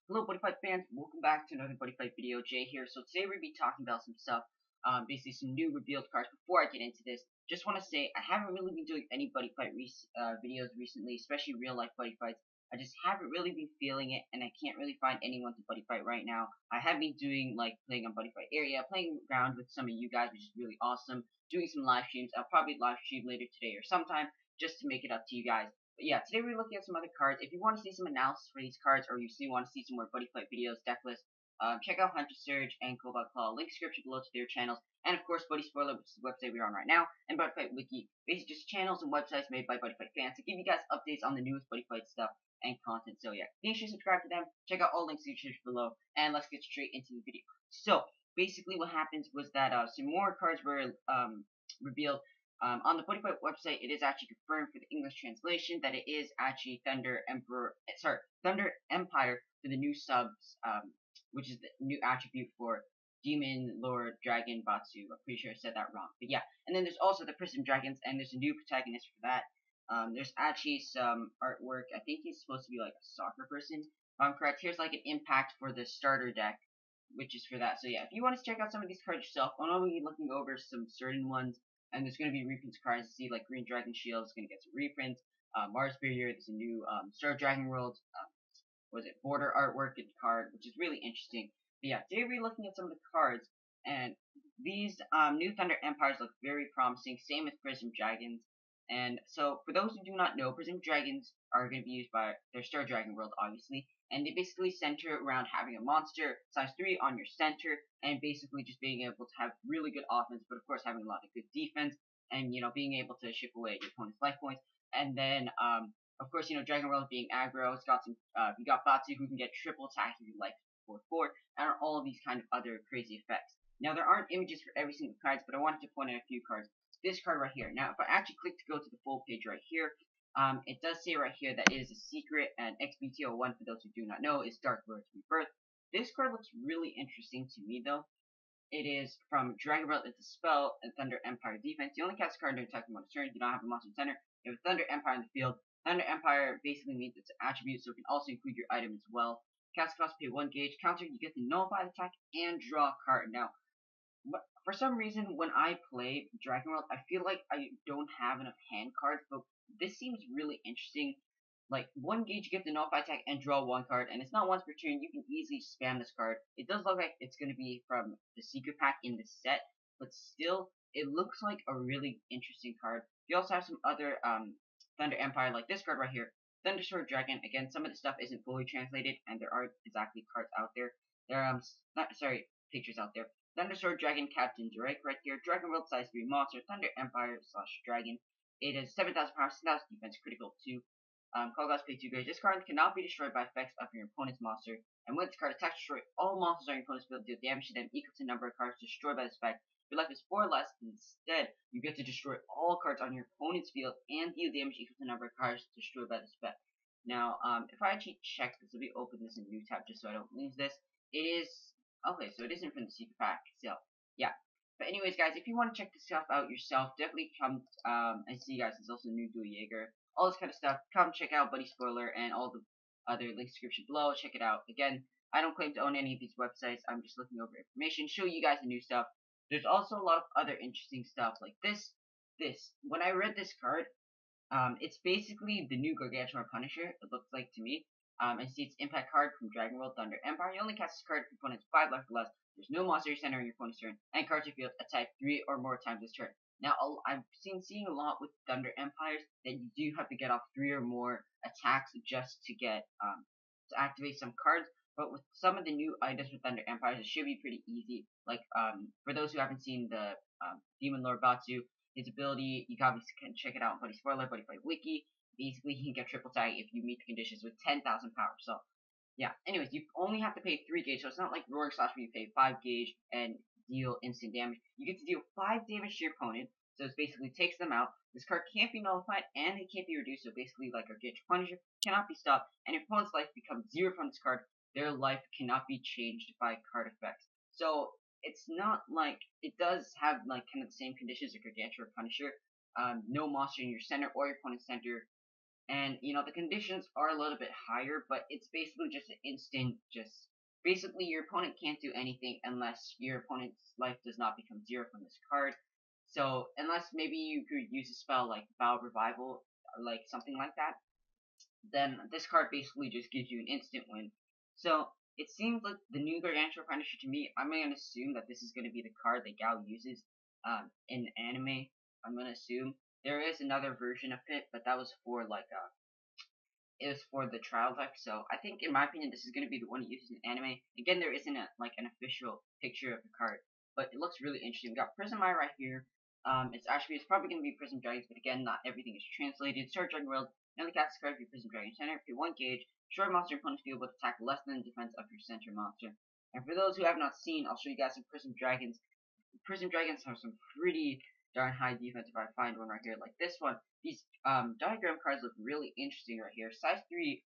Hello, Buddyfight fans. Welcome back to another Buddyfight video. Jay here. So today we're going to be talking about some stuff, basically some new revealed cards. Before I get into this, just want to say I haven't really been doing any Buddyfight videos recently, especially real life Buddyfights. I just haven't really been feeling it, and I can't really find anyone to Buddyfight right now. I have been doing like playing on Buddyfight area, playing around with some of you guys, which is really awesome. Doing some live streams. I'll probably live stream later today or sometime just to make it up to you guys. But yeah, today we're looking at some other cards. If you want to see some analysis for these cards, or you want to see some more Buddy Fight videos, deck list, check out Hunter Surge and Cobalt Claw. Link description below to their channels, and of course Buddy Spoiler, which is the website we're on right now, and Buddy Fight Wiki, basically just channels and websites made by Buddy Fight fans to give you guys updates on the newest Buddy Fight stuff and content. So yeah, make sure to subscribe to them. Check out all links in the description below, and let's get straight into the video. So basically, what happens was that some more cards were revealed. On the Buddyfight website, it is actually confirmed for the English translation that it is actually Thunder Empire for the new subs, which is the new attribute for Demon Lord Dragon Batsu. I'm pretty sure I said that wrong, but yeah. And then there's also the Prism Dragons, and there's a new protagonist for that. There's actually some artwork. I think he's supposed to be like a soccer person. If I'm correct, here's like an impact for the starter deck, which is for that. So yeah, if you want to check out some of these cards yourself, I'm only looking over some certain ones, and there's going to be reprints cards to see, like Green Dragon Shield is going to get some reprints. Mars Barrier, there's a new Star Dragon World, was it border artwork and card, which is really interesting. But yeah, today we're looking at some of the cards, and these new Thunder Empires look very promising. Same with Prism Dragons. And so, for those who do not know, Prism Dragons are going to be used by their Star Dragon World, obviously, and they basically center around having a monster size 3 on your center, and basically just being able to have really good offense, but of course having a lot of good defense, and being able to chip away at your opponent's life points. And then, of course, Dragon World being aggro, it's got some, you got Batsu who can get triple attack if you like 4/4, and all of these kind of other crazy effects. Now, there aren't images for every single card, but I wanted to point out a few cards. This card right here. Now, if I actually click to go to the full page right here, it does say right here that it is a secret, and XBTO1, for those who do not know, is Dark Lord's Rebirth. This card looks really interesting to me, though. It is from Dragon World into Spell and Thunder Empire defense. You only cast a card during attacking opponent's turn. You don't have a monster center. You have Thunder Empire in the field. Thunder Empire basically means it's an attribute, so it can also include your item as well. Cast cost, pay 1 gauge. Counter, you get to nullify the attack and draw a card. Now, for some reason, when I play Dragon World, I feel like I don't have enough hand cards, but this seems really interesting. Like, 1 gauge, you get the nullify attack and draw 1 card, and it's not once per turn. You can easily spam this card. It does look like it's going to be from the secret pack in the set, but still, it looks like a really interesting card. You also have some other Thunder Empire, like this card right here, Thunder Sword Dragon. Again, some of the stuff isn't fully translated, and there aren't exactly cards out there. There are, pictures out there. Thunder Sword Dragon Captain Drake right here. Dragon World size 3 monster, Thunder Empire / Dragon. It is 7,000 power, 6,000 defense, critical 2. Call Guys pay 2 gauge. This card cannot be destroyed by effects of your opponent's monster, and when this card attacks, destroy all monsters on your opponent's field, deal damage to them equal to the number of cards destroyed by this effect. If your life is 4 or less, instead, you get to destroy all cards on your opponent's field and deal damage equal to the number of cards destroyed by this effect. Now, if I actually check this, let me open this in a new tab just so I don't lose this. It is, okay, so it isn't from the secret pack, so, yeah. But anyways, guys, if you want to check this stuff out yourself, definitely come and see, guys. There's also new Dual Jaeger, all this kind of stuff. Come check out Buddy Spoiler and all the other links description below. Check it out. Again, I don't claim to own any of these websites. I'm just looking over information, show you guys the new stuff. There's also a lot of other interesting stuff like this. When I read this card, it's basically the new Gargantuan Punisher, it looks like to me. And see its impact card from Dragon World Thunder Empire. You only cast this card if your opponent's 5 life or less. There's no monster center on your opponent's turn, and cards you field attack 3 or more times this turn. Now, I've seeing a lot with Thunder Empires that you do have to get off 3 or more attacks just to get to activate some cards. But with some of the new items with Thunder Empires, it should be pretty easy. Like for those who haven't seen the Demon Lord Batsu, his ability, you obviously can check it out on Buddy Spoiler, Buddyfight Wiki. Basically, he can get triple tag if you meet the conditions with 10,000 power. So, yeah. Anyways, you only have to pay 3 gauge, so it's not like Roaring Slash where you pay 5 gauge and deal instant damage. You get to deal 5 damage to your opponent, so it basically takes them out. This card can't be nullified, and it can't be reduced, so basically, like our Gargantuan Punisher, cannot be stopped, and if your opponent's life becomes 0 from this card, their life cannot be changed by card effects. So, it's not like, it does have, like, kind of the same conditions as Gargantuan Punisher. No monster in your center or your opponent's center And the conditions are a little bit higher, but it's basically just an instant. Just basically, your opponent can't do anything unless your opponent's life does not become zero from this card. So unless maybe you could use a spell like Vow Revival or like something like that, then this card basically just gives you an instant win. So it seems like the new Gargantuan Punisher to me, I'm going to assume that this is going to be the card that Gao uses in anime. I'm going to assume. There is another version of it, but that was for like it was for the trial deck. So I think, in my opinion, this is going to be the one used in anime. Again, there isn't like an official picture of the card, but it looks really interesting. We got Prism Eye right here. It's probably going to be Prism Dragons, but again, not everything is translated. Start Dragon World. Only cast this card if your Prism Dragon Center. Pay 1 gauge. Destroy monster opponent's field with attack less than the defense of your center monster. And for those who have not seen, I'll show you guys some Prism Dragons. Prism Dragons have some pretty darn high defense if I find one right here, like this one. These diagram cards look really interesting right here. Size 3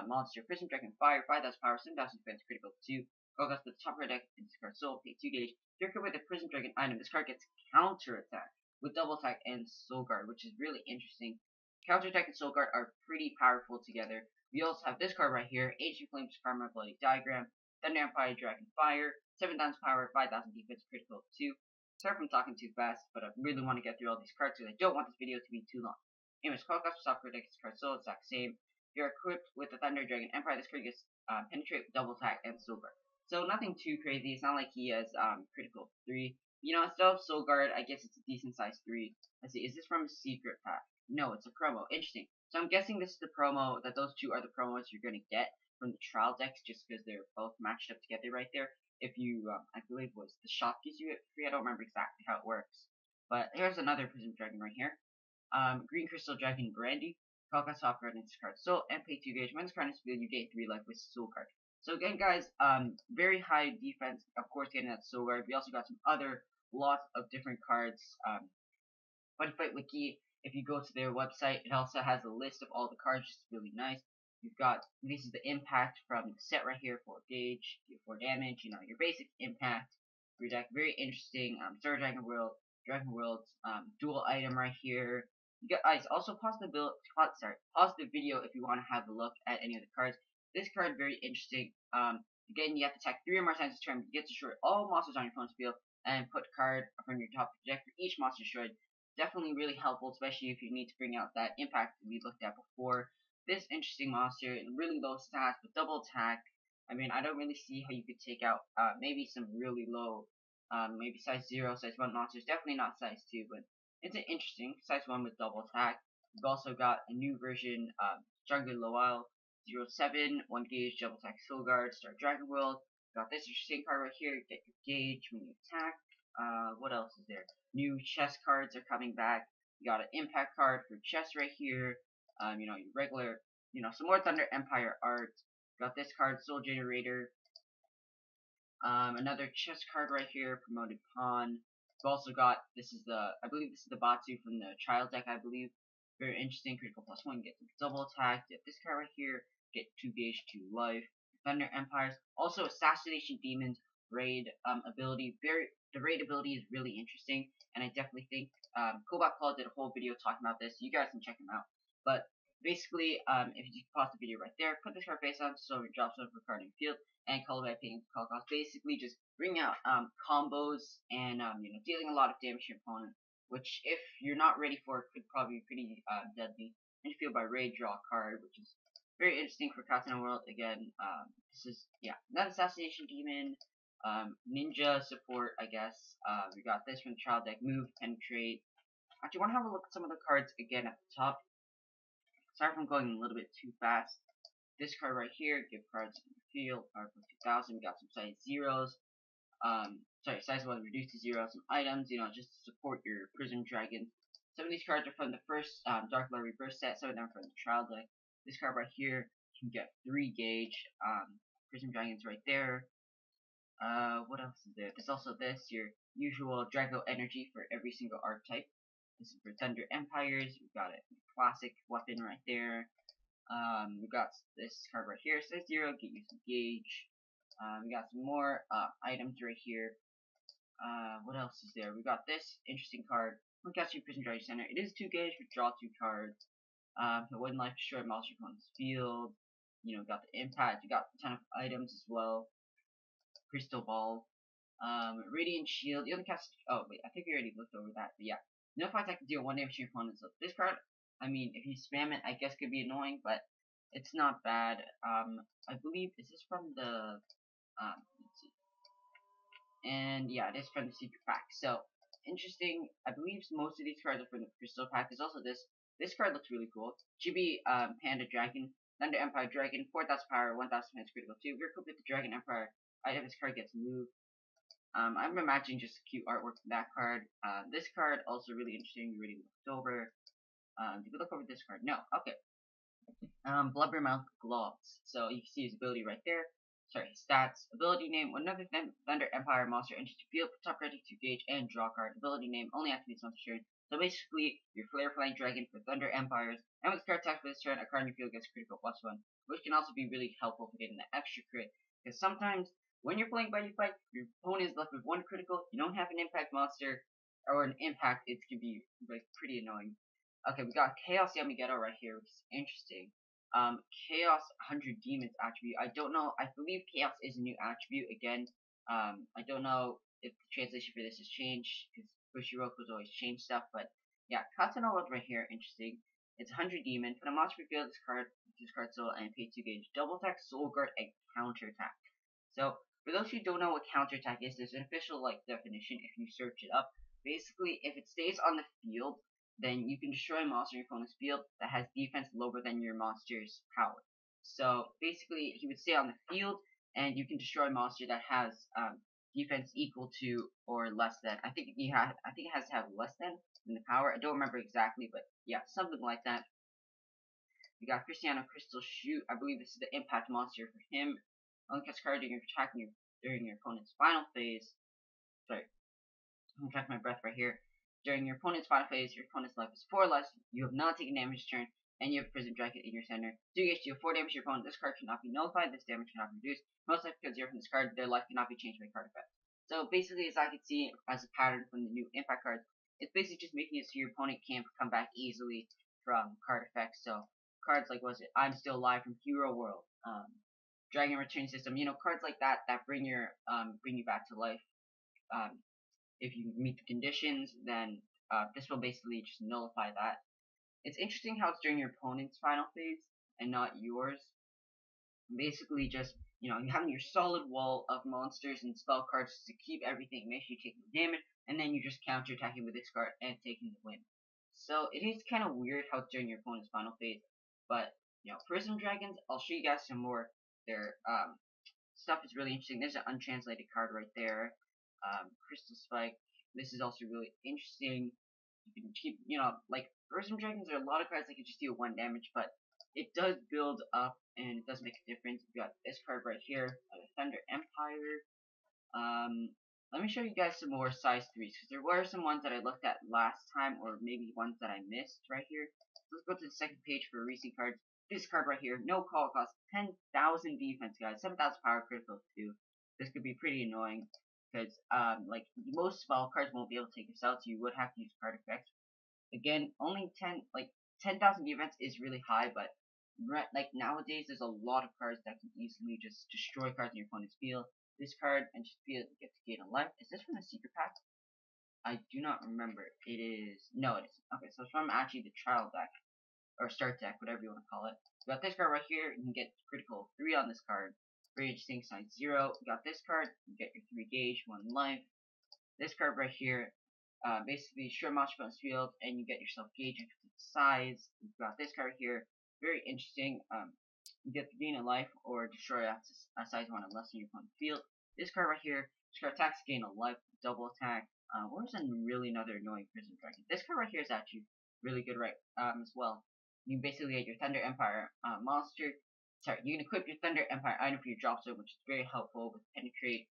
monster, Prism Dragon Fire, 5,000 power, 7,000 defense, critical 2. Go to the top right deck, and this card soul, pay 2 gauge. If you're equipped with a Prism Dragon item, this card gets counter attack with double attack and soul guard, which is really interesting. Counter attack and soul guard are pretty powerful together. We also have this card right here, Ancient Flames, Karma, Bloody Diagram, Thunder Empire, Dragon Fire, 7,000 power, 5,000 defense, critical 2. Sorry if I'm talking too fast, but I really want to get through all these cards because I don't want this video to be too long. Anyways, call cost for software deck, this card still exact same. If you're equipped with the Thunder Dragon Empire, this card gets penetrate, double attack, and soul guard. So nothing too crazy. It's not like he has critical 3. I still have soul guard. I guess it's a decent size 3. Let's see, is this from a secret pack? No, it's a promo. Interesting. So I'm guessing this is the promo, that those two are the promos you're going to get from the trial decks just because they're both matched up together right there. If you, I believe was the shop gives you it free. I don't remember exactly how it works. But here's another Prism Dragon right here. Green Crystal Dragon Brandy. Call Soft Guard and discard Soul and pay 2 gauge. When this card is field, you gain 3 life with Soul Guard. So again, guys, very high defense. Of course, getting that Soul Guard. We also got some other lots of different cards. Buddyfight Wiki. If you go to their website, it also has a list of all the cards, which is really nice. You've got, this is the impact from the set right here, 4 gauge, deal 4 damage, your basic impact. Your deck, very interesting. Third Dragon World, dual item right here. You got also pause the video if you want to have a look at any of the cards. This card, very interesting. Again, you have to attack 3 or more times this turn. You get to destroy all monsters on your opponent's field and put a card from your top deck for each monster destroyed. Definitely really helpful, especially if you need to bring out that impact we looked at before. This interesting monster, really low stats, but double attack. I mean, I don't really see how you could take out maybe some really low, maybe size 0, size 1 monsters. Definitely not size 2, but it's an interesting size 1 with double attack. We've also got a new version, Jungle Lowell 07, 1 gauge, double attack, soul guard, start Dragon World. Got this interesting card right here, get your gauge when you attack. What else is there? New chess cards are coming back. You got an impact card for chess right here. Your regular, some more Thunder Empire art. Got this card, Soul Generator. Another chess card right here, Promoted Pawn. We've also got, I believe this is the Batsu from the child deck, I believe. Very interesting, critical +1, get some double attack. Get this card right here, get 2 gauge, 2 life. Thunder Empires. Also, Assassination Demons raid ability. The raid ability is really interesting, and I definitely think Cobalt Claw did a whole video talking about this. You guys can check them out. But basically, if you pause the video right there, put this card face on, so it drops over card in field, and call it by paying call cost. Basically, just bring out combos and dealing a lot of damage to your opponent, which if you're not ready for, could probably be pretty deadly. And you feel by raid, draw a card, which is very interesting for Katana World. Again, this is not Assassination Demon. Ninja support, I guess. We got this from the child deck. Move, penetrate. Actually, want to have a look at some of the cards again at the top. Sorry if I'm going a little bit too fast. This card right here, give cards in the field. Power plus 2000. We got some size 0s. Size 1 reduced to 0. Some items, just to support your Prism Dragon. Some of these cards are from the first Dark Lord Reverse set. Some of them are from the trial deck. This card right here, you can get 3 gauge. Prism Dragons right there. What else is there? There's also your usual Draco energy for every single archetype. This is for Thunder Empires. We've got a classic weapon right there. We got this card right here, size 0, get you some gauge. We got some more items right here. What else is there? We got this interesting card. Cast your Prison Dragon Center. It is 2 gauge, but draw 2 cards. The one life destroy monster opponent's field. You know, got the impact. You got a ton of items as well. Crystal ball. Radiant shield. The other cast. Oh wait, I think we already looked over that. But yeah, no fight I can deal one damage to your opponent. So this card, I mean, if you spam it, I guess could be annoying, but it's not bad. I believe is this from the let's see. And yeah, it is from the secret pack. So interesting. I believe most of these cards are from the crystal pack. There's also this. This card looks really cool. Chibi Panda Dragon, Thunder Empire Dragon, 4,000 power, 1,000 defense critical 2. If you're equipped with the Dragon Empire item, this card gets moved. I'm imagining just cute artwork from that card. This card also really interesting. We already looked over. Did we look over this card? No. Okay. Blubbermouth Gloves. So you can see his ability right there. Sorry, his stats. Ability name, whenever Thunder Empire monster enters the field, top ready to gauge and draw card. Ability name only activates once per turn. So basically, your Flare Flying Dragon for Thunder Empires. And with card attack for this turn, a card in your field gets critical +1, which can also be really helpful for getting the extra crit. Because sometimes, when you're playing Buddyfight, your opponent is left with one critical, you don't have an impact monster, or an impact, it can be like pretty annoying. Okay, we got Chaos Yamageta right here, which is interesting. Chaos 100 Demons attribute. I don't know. I believe Chaos is a new attribute again. I don't know if the translation for this has changed because Bushiroku's always change stuff. But yeah, Katana World right here, interesting. It's 100 Demon. For the monster field, this card soul and pay 2 gauge. Double attack, soul guard, and counter attack. So for those who don't know what counter attack is, there's an official definition if you search it up. Basically, if it stays on the field, then you can destroy a monster in your opponent's field that has defense lower than your monster's power. So basically, he would stay on the field, and you can destroy a monster that has defense equal to or less than. I think it has to have less than the power. I don't remember exactly, but yeah, something like that. We got Cristiano Crystal Shoot. I believe this is the impact monster for him. Only cast card during your opponent's final phase. Sorry, I'm catch my breath right here. During your opponent's final phase, your opponent's life is 4 less, you have not taken damage this turn, and you have Prison Dragon in your center. 2 gauge deal 4 damage to your opponent. This card cannot be nullified, this damage cannot be reduced. Most life because 0 from this card, their life cannot be changed by card effect. So basically, as I can see as a pattern from the new impact cards, it's basically just making it so your opponent can't come back easily from card effects. So cards like, was it I'm Still Alive from Hero World, Dragon Return System, you know, cards like that that bring you back to life. If you meet the conditions, then this will basically just nullify that. It's interesting how it's during your opponent's final phase and not yours. Basically, just you having your solid wall of monsters and spell cards to keep everything, make sure you take the damage, and then you just counter attacking with this card and taking the win. So it is kind of weird how it's during your opponent's final phase, but Prism Dragons, I'll show you guys some more. Their stuff is really interesting. There's an untranslated card right there. Crystal Spike. This is also really interesting. You can keep, like Prism Dragons are a lot of cards that can just deal 1 damage, but it does build up and it does make a difference. We got this card right here, Thunder Empire. Let me show you guys some more size 3s because there were some ones that I looked at last time, or maybe ones that I missed right here. So let's go to the second page for recent cards. This card right here, no call cost, 10,000 defense, guys, 7,000 power, critical 2. This could be pretty annoying because like most spell cards won't be able to take this out, so you would have to use card effects. Again, only 10,000 defense is really high, but like nowadays there's a lot of cards that can easily just destroy cards in your opponent's field. This card and just feel it gets to gain a life. Is this from the secret pack? I do not remember. It is no, it isn't. Okay, so it's from actually the trial deck or start deck, whatever you want to call it. We got this card right here. You can get critical 3 on this card. Very interesting. Size 0. We got this card. You get your 3 gauge, 1 life. This card right here, basically destroy monster opponent's field, and you get yourself gauge into the size. We've got this card here. Very interesting. You get to gain a life or destroy a size 1 unless in your opponent's field. This card right here, this card attacks gain a life, double attack. Where's really another annoying Prison Dragon? This card right here is actually really good, right? As well. You basically get your Thunder Empire monster. Sorry, you can equip your Thunder Empire item for your drop zone, which is very helpful with Penetrate.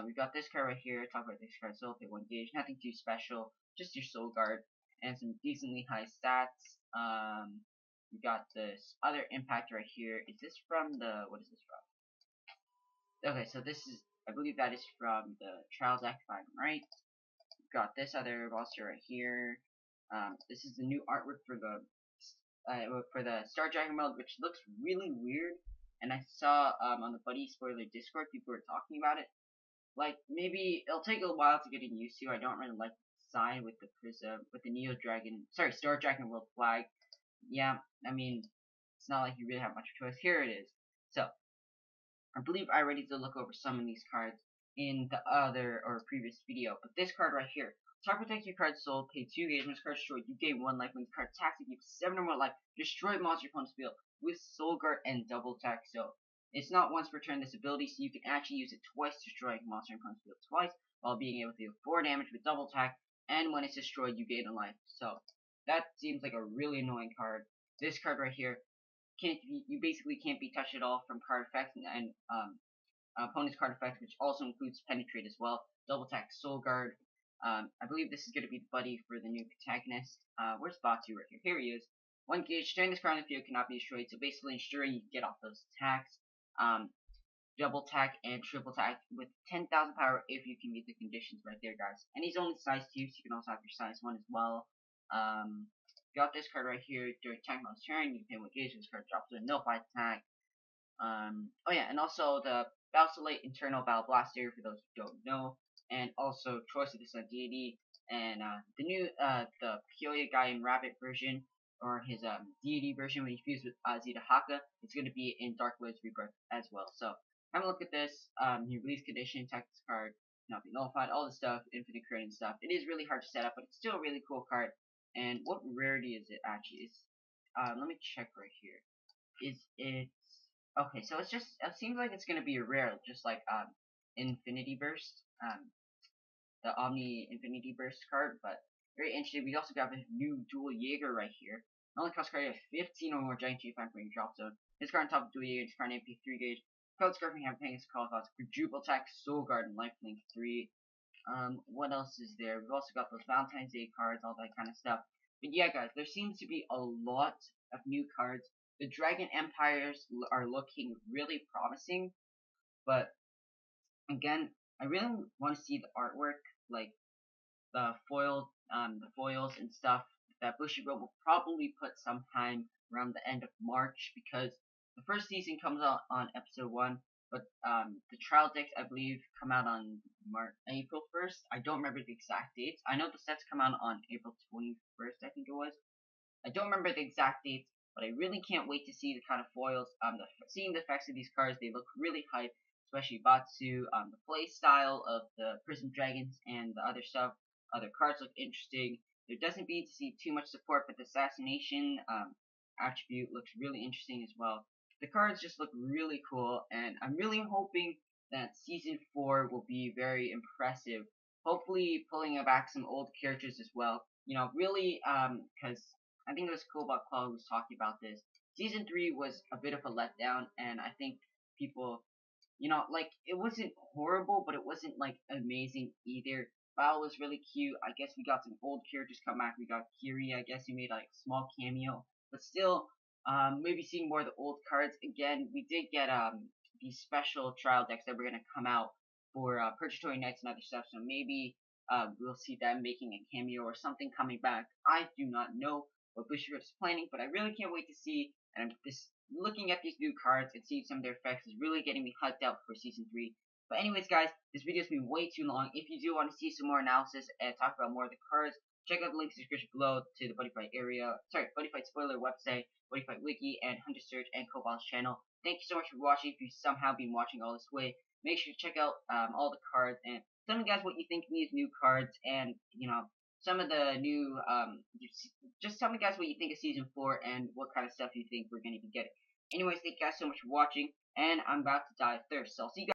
We've got this card right here. Talk about this card. So okay, 1 gauge, nothing too special, just your Soul Guard and some decently high stats. We got this other impact right here. Is this from the what is this from? Okay, so this is I believe that is from the Trials Act, if I'm right. We've got this other monster right here. This is the new artwork for the for the Star Dragon mode, which looks really weird. And I saw on the Buddy spoiler Discord people were talking about it. Like maybe it'll take a while to get used to. I don't really like the design with the prism, with the Star Dragon World flag. Yeah, I mean, it's not like you really have much choice. Here it is. So I believe I already did look over some of these cards in the other or previous video, but this card right here. Target protects your card sold, pay 2 gauge when this card destroyed, you gain 1 life when this card attacks, you keep 7 or more life, destroy monster opponent's field with Soul Guard and double attack. So it's not once per turn this ability, so you can actually use it twice to destroy a monster opponent's field twice, while being able to deal 4 damage with double attack, and when it's destroyed you gain a life. So that seems like a really annoying card. This card right here, you basically can't be touched at all from card effects and opponent's card effects, which also includes penetrate as well. Double attack, Soul Guard. I believe this is going to be the buddy for the new protagonist. Where's Batu right here? Here he is. 1 gauge, during this card on the field cannot be destroyed, so basically ensuring you get off those attacks. Double attack and triple attack with 10,000 power if you can meet the conditions right there, guys. And he's only size 2, so you can also have your size 1 as well. Got this card right here during attack mode's turn. You can engage this card, drops to a nullified attack. Oh yeah, and also the Balsalate Internal Battle Blaster for those who don't know, and also Choice of the Sun Deity, and the new the Kyoya guy in Rabbit version, or his deity version when he fused with Zeta Haka, it's going to be in Dark Blades Rebirth as well. So have a look at this. Your release condition, attack this card, not be nullified, all this stuff, infinite crit and stuff. It is really hard to set up, but it's still a really cool card. And what rarity is it actually? It's, let me check right here. Is it okay? So it's just, it seems like it's gonna be a rare, just like Infinity Burst, the Omni Infinity Burst card. But very interesting. We also got a new Dual Jaeger right here. Not only cost card, you have 15 or more giant chief for your drop zone. This card on top of Dual Jaeger, this card MP 3 gauge. Code Scarfing have paying call cost, quadruple attack, Soul Guard, and Lifelink 3. What else is there? We've also got those Valentine's Day cards, all that kind of stuff. But yeah, guys, there seems to be a lot of new cards. The Dragon Empires are looking really promising, but again, I really want to see the artwork, like the foils and stuff that Bushiroad will probably put sometime around the end of March, because the first season comes out on episode 1. But the trial decks, I believe, come out on April 1st. I don't remember the exact dates. I know the sets come out on April 21st, I think it was. I don't remember the exact dates, but I really can't wait to see the kind of foils. Seeing the effects of these cards, they look really hype, especially Batsu. The play style of the Prism Dragons and the other stuff. Other cards look interesting. There doesn't need to see too much support, but the Assassination attribute looks really interesting as well. The cards just look really cool, and I'm really hoping that Season 4 will be very impressive. Hopefully pulling back some old characters as well. You know, really, because I think it was cool about Claw who was talking about this. Season 3 was a bit of a letdown, and I think people, you know, like, it wasn't horrible, but it wasn't, like, amazing either. Battle was really cute. I guess we got some old characters come back. We got Kiri, I guess, who made, like, a small cameo. But still, maybe seeing more of the old cards. Again, we did get these special trial decks that were going to come out for Purgatory Knights and other stuff, so maybe we'll see them making a cameo or something coming back. I do not know what Bushiroad is planning, but I really can't wait to see. And looking at these new cards and seeing some of their effects is really getting me hyped up for Season 3. But anyways, guys, this video's been way too long. If you do want to see some more analysis and talk about more of the cards, check out the links in the description below to the Buddyfight Buddyfight spoiler website, Buddyfight wiki, and Hunter Search and Cobalt's channel. Thank you so much for watching. If you somehow been watching all this way, make sure to check out all the cards and tell me guys what you think of these new cards, and you know, some of the new just tell me guys what you think of Season 4 and what kind of stuff you think we're going to be getting. Anyways, thank you guys so much for watching, and I'm about to die of thirst, so I'll see you guys.